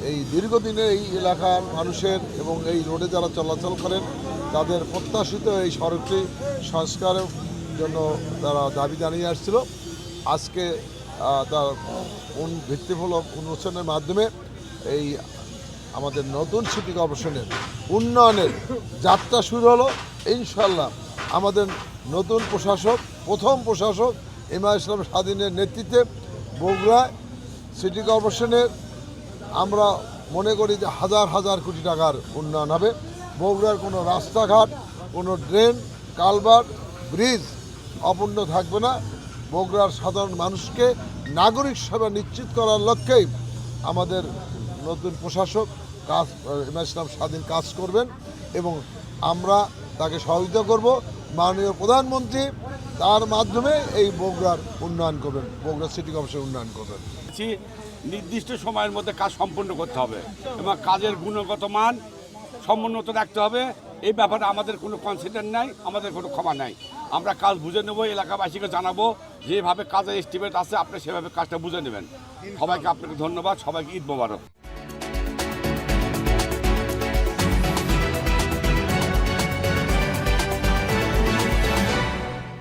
এই দীর্ঘদিনের এই এলাকার মানুষের এবং এই রোডে যারা চলাচল করেন তাদের প্রত্যাশিত এই সড়কটি সংস্কারের জন্য তারা দাবি জানিয়ে আসছিল। আজকে তার ভিত্তিমূলক উন্মোচনের মাধ্যমে এই আমাদের নতুন সিটি কর্পোরেশনের উন্নয়নের যাত্রা শুরু হলো। ইনশাল্লাহ আমাদের নতুন প্রশাসক, প্রথম প্রশাসক ইমাম ইসলাম স্বাধীনের নেতৃত্বে বগুড়া সিটি কর্পোরেশনের আমরা মনে করি যে হাজার হাজার কোটি টাকার উন্নয়ন হবে। বগুড়ার কোনো রাস্তাঘাট, কোনো ড্রেন, কালভার্ট, ব্রিজ অপূর্ণ থাকবে না। বগুড়ার সাধারণ মানুষকে নাগরিক সেবা নিশ্চিত করার লক্ষ্যেই আমাদের নতুন প্রশাসক ইমাম ইসলাম স্বাধীন কাজ করবেন এবং আমরা তাকে সহযোগিতা করব। মাননীয় প্রধানমন্ত্রী তার মাধ্যমে এই বগুড়ার উন্নয়ন করবেন, বগুড়া সিটি কর্পোরেশন উন্নয়ন করবেন। নির্দিষ্ট সময়ের মধ্যে কাজ সম্পন্ন করতে হবে এবং কাজের গুণগত মান সমুন্নত রাখতে হবে। এই ব্যাপারে আমাদের কোনো কনসিডার নাই, আমাদের কোনো ক্ষমা নাই। আমরা কাজ বুঝে নেব, এলাকাবাসীকে জানাবো যেভাবে কাজের এস্টিমেট আছে আপনি সেভাবে কাজটা বুঝে নেবেন। সবাইকে আপনাকে ধন্যবাদ, সবাইকে ঈদ মোবারক।